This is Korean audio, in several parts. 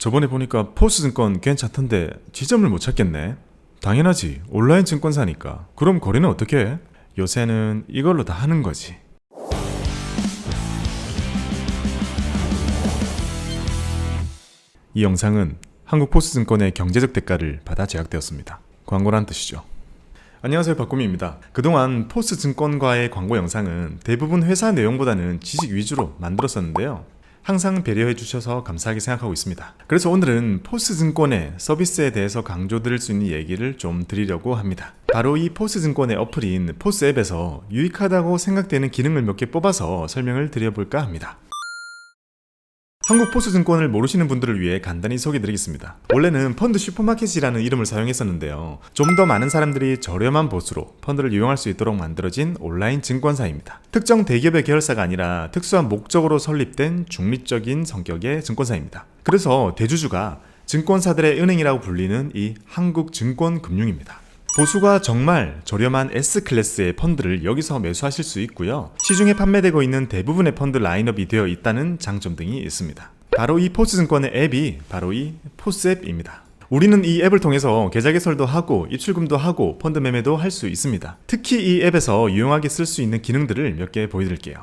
저번에 보니까 포스증권 괜찮던데 지점을 못 찾겠네. 당연하지, 온라인 증권사니까. 그럼 거래는 어떻게 해? 요새는 이걸로 다 하는 거지. 이 영상은 한국포스증권의 경제적 대가를 받아 제작되었습니다. 광고란 뜻이죠. 안녕하세요, 박구미입니다. 그동안 포스증권과의 광고 영상은 대부분 회사 내용보다는 지식 위주로 만들었었는데요. 항상 배려해 주셔서 감사하게 생각하고 있습니다. 그래서 오늘은 포스증권의 서비스에 대해서 강조드릴 수 있는 얘기를 좀 드리려고 합니다. 바로 이 포스증권의 어플인 포스앱에서 유익하다고 생각되는 기능을 몇 개 뽑아서 설명을 드려볼까 합니다. 한국포스증권을 모르시는 분들을 위해 간단히 소개드리겠습니다. 원래는 펀드 슈퍼마켓이라는 이름을 사용했었는데요. 좀 더 많은 사람들이 저렴한 보수로 펀드를 이용할 수 있도록 만들어진 온라인 증권사입니다. 특정 대기업의 계열사가 아니라 특수한 목적으로 설립된 중립적인 성격의 증권사입니다. 그래서 대주주가 증권사들의 은행이라고 불리는 이 한국증권금융입니다. 보수가 정말 저렴한 S클래스의 펀드를 여기서 매수하실 수 있고요. 시중에 판매되고 있는 대부분의 펀드 라인업이 되어 있다는 장점 등이 있습니다. 바로 이 포스증권의 앱이 바로 이 포스앱입니다. 우리는 이 앱을 통해서 계좌 개설도 하고 입출금도 하고 펀드 매매도 할 수 있습니다. 특히 이 앱에서 유용하게 쓸 수 있는 기능들을 몇 개 보여드릴게요.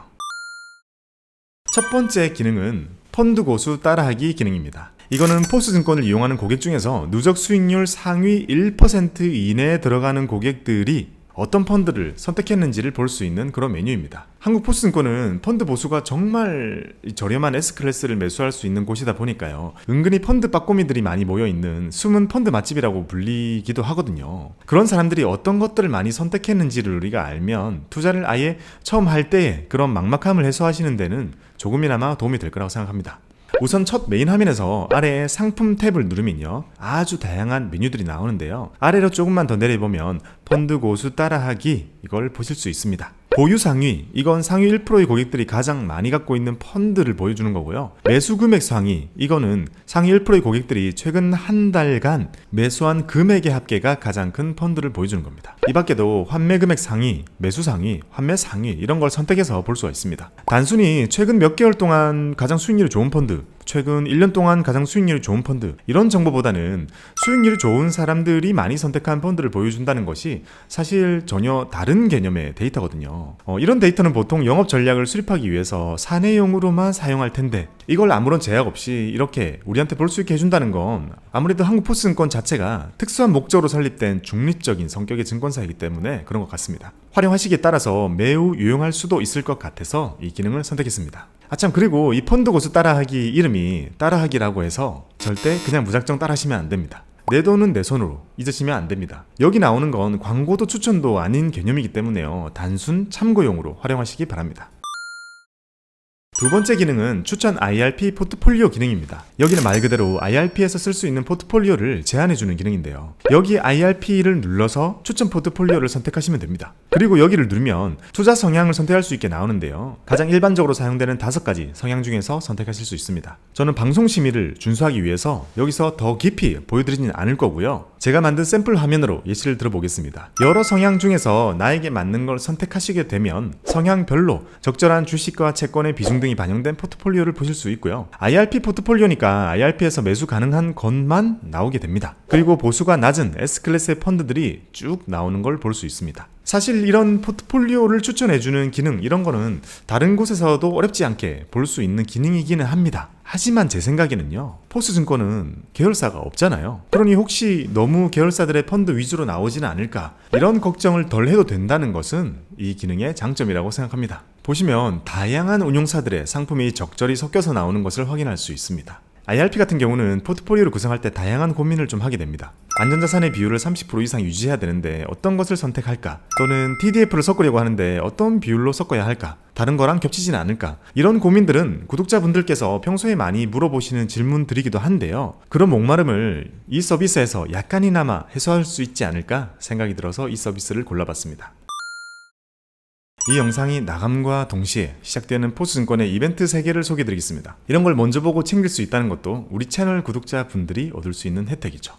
첫 번째 기능은 펀드 고수 따라하기 기능입니다. 이거는 포스증권을 이용하는 고객 중에서 누적 수익률 상위 1% 이내에 들어가는 고객들이 어떤 펀드를 선택했는지를 볼 수 있는 그런 메뉴입니다. 한국포스증권은 펀드 보수가 정말 저렴한 S클래스를 매수할 수 있는 곳이다 보니까요. 은근히 펀드 빠꼬미들이 많이 모여있는 숨은 펀드 맛집이라고 불리기도 하거든요. 그런 사람들이 어떤 것들을 많이 선택했는지를 우리가 알면 투자를 아예 처음 할 때에 그런 막막함을 해소하시는 데는 조금이나마 도움이 될 거라고 생각합니다. 우선 첫 메인 화면에서 아래에 상품 탭을 누르면요, 아주 다양한 메뉴들이 나오는데요. 아래로 조금만 더 내려보면 펀드 고수 따라하기, 이걸 보실 수 있습니다. 보유 상위, 이건 상위 1%의 고객들이 가장 많이 갖고 있는 펀드를 보여주는 거고요. 매수 금액 상위, 이거는 상위 1%의 고객들이 최근 한 달간 매수한 금액의 합계가 가장 큰 펀드를 보여주는 겁니다. 이 밖에도 환매 금액 상위, 매수 상위, 환매 상위, 이런 걸 선택해서 볼 수가 있습니다. 단순히 최근 몇 개월 동안 가장 수익률이 좋은 펀드, 최근 1년 동안 가장 수익률이 좋은 펀드, 이런 정보보다는 수익률이 좋은 사람들이 많이 선택한 펀드를 보여준다는 것이 사실 전혀 다른 개념의 데이터거든요. 이런 데이터는 보통 영업 전략을 수립하기 위해서 사내용으로만 사용할 텐데, 이걸 아무런 제약 없이 이렇게 우리한테 볼 수 있게 해준다는 건 아무래도 한국포스증권 자체가 특수한 목적으로 설립된 중립적인 성격의 증권사이기 때문에 그런 것 같습니다. 활용하시기에 따라서 매우 유용할 수도 있을 것 같아서 이 기능을 선택했습니다. 아참, 그리고 이 펀드 고수 따라하기 이름이 따라하기라고 해서 절대 그냥 무작정 따라하시면 안 됩니다. 내 돈은 내 손으로 잊으시면 안 됩니다. 여기 나오는 건 광고도 추천도 아닌 개념이기 때문에요. 단순 참고용으로 활용하시기 바랍니다. 두 번째 기능은 추천 IRP 포트폴리오 기능입니다. 여기는 말 그대로 IRP에서 쓸 수 있는 포트폴리오를 제안해주는 기능인데요. 여기 IRP를 눌러서 추천 포트폴리오를 선택하시면 됩니다. 그리고 여기를 누르면 투자 성향을 선택할 수 있게 나오는데요. 가장 일반적으로 사용되는 5가지 성향 중에서 선택하실 수 있습니다. 저는 방송 심의를 준수하기 위해서 여기서 더 깊이 보여드리지는 않을 거고요. 제가 만든 샘플 화면으로 예시를 들어보겠습니다. 여러 성향 중에서 나에게 맞는 걸 선택하시게 되면 성향별로 적절한 주식과 채권의 비중 등이 반영된 포트폴리오를 보실 수 있고요. IRP 포트폴리오니까 IRP에서 매수 가능한 것만 나오게 됩니다. 그리고 보수가 낮은 S클래스의 펀드들이 쭉 나오는 걸 볼 수 있습니다. 사실 이런 포트폴리오를 추천해주는 기능, 이런 거는 다른 곳에서도 어렵지 않게 볼 수 있는 기능이기는 합니다. 하지만 제 생각에는요, 포스증권은 계열사가 없잖아요. 그러니 혹시 너무 계열사들의 펀드 위주로 나오지는 않을까, 이런 걱정을 덜 해도 된다는 것은 이 기능의 장점이라고 생각합니다. 보시면 다양한 운용사들의 상품이 적절히 섞여서 나오는 것을 확인할 수 있습니다. IRP 같은 경우는 포트폴리오를 구성할 때 다양한 고민을 좀 하게 됩니다. 안전자산의 비율을 30% 이상 유지해야 되는데 어떤 것을 선택할까? 또는 TDF를 섞으려고 하는데 어떤 비율로 섞어야 할까? 다른 거랑 겹치지는 않을까? 이런 고민들은 구독자분들께서 평소에 많이 물어보시는 질문들이기도 한데요. 그런 목마름을 이 서비스에서 약간이나마 해소할 수 있지 않을까 생각이 들어서 이 서비스를 골라봤습니다. 이 영상이 나감과 동시에 시작되는 포스증권의 이벤트 3개를 소개해드리겠습니다. 이런 걸 먼저 보고 챙길 수 있다는 것도 우리 채널 구독자분들이 얻을 수 있는 혜택이죠.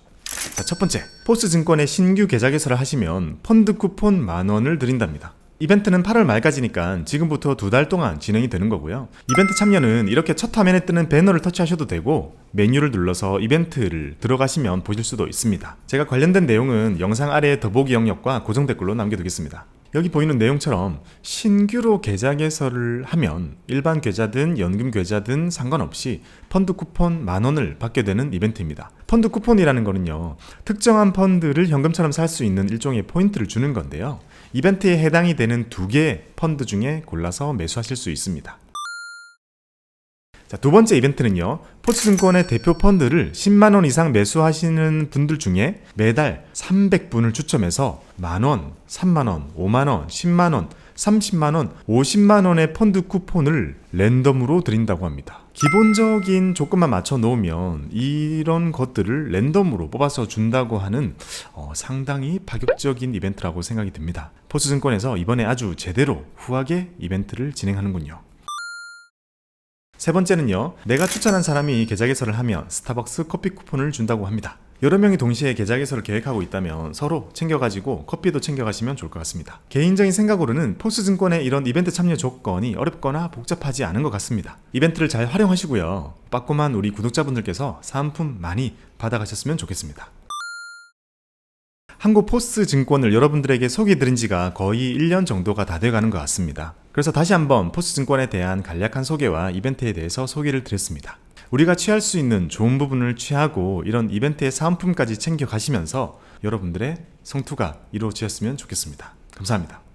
자, 첫 번째, 포스증권의 신규 계좌 개설을 하시면 펀드 쿠폰 10,000원을 드린답니다. 이벤트는 8월 말까지니까 지금부터 2달 동안 진행이 되는 거고요. 이벤트 참여는 이렇게 첫 화면에 뜨는 배너를 터치하셔도 되고 메뉴를 눌러서 이벤트를 들어가시면 보실 수도 있습니다. 제가 관련된 내용은 영상 아래에 더보기 영역과 고정 댓글로 남겨두겠습니다. 여기 보이는 내용처럼 신규로 계좌 개설을 하면 일반 계좌든 연금 계좌든 상관없이 펀드 쿠폰 10,000원을 받게 되는 이벤트입니다. 펀드 쿠폰이라는 거는요, 특정한 펀드를 현금처럼 살 수 있는 일종의 포인트를 주는 건데요. 이벤트에 해당이 되는 2개의 펀드 중에 골라서 매수하실 수 있습니다. 자, 두 번째 이벤트는요, 포스증권의 대표 펀드를 10만원 이상 매수하시는 분들 중에 매달 300분을 추첨해서 만원, 3만원, 5만원, 10만원, 30만원, 50만원의 펀드 쿠폰을 랜덤으로 드린다고 합니다. 기본적인 조건만 맞춰 놓으면 이런 것들을 랜덤으로 뽑아서 준다고 하는 상당히 파격적인 이벤트라고 생각이 듭니다. 포스증권에서 이번에 아주 제대로 후하게 이벤트를 진행하는군요. 세 번째는요, 내가 추천한 사람이 계좌 개설을 하면 스타벅스 커피 쿠폰을 준다고 합니다. 여러 명이 동시에 계좌 개설을 계획하고 있다면 서로 챙겨가지고 커피도 챙겨가시면 좋을 것 같습니다. 개인적인 생각으로는 포스증권의 이런 이벤트 참여 조건이 어렵거나 복잡하지 않은 것 같습니다. 이벤트를 잘 활용하시고요, 빠꼼한 우리 구독자분들께서 사은품 많이 받아가셨으면 좋겠습니다. 한국포스증권을 여러분들에게 소개해드린 지가 거의 1년 정도가 다 돼가는 것 같습니다. 그래서 다시 한번 포스증권에 대한 간략한 소개와 이벤트에 대해서 소개를 드렸습니다. 우리가 취할 수 있는 좋은 부분을 취하고 이런 이벤트의 사은품까지 챙겨 가시면서 여러분들의 성투가 이루어지었으면 좋겠습니다. 감사합니다.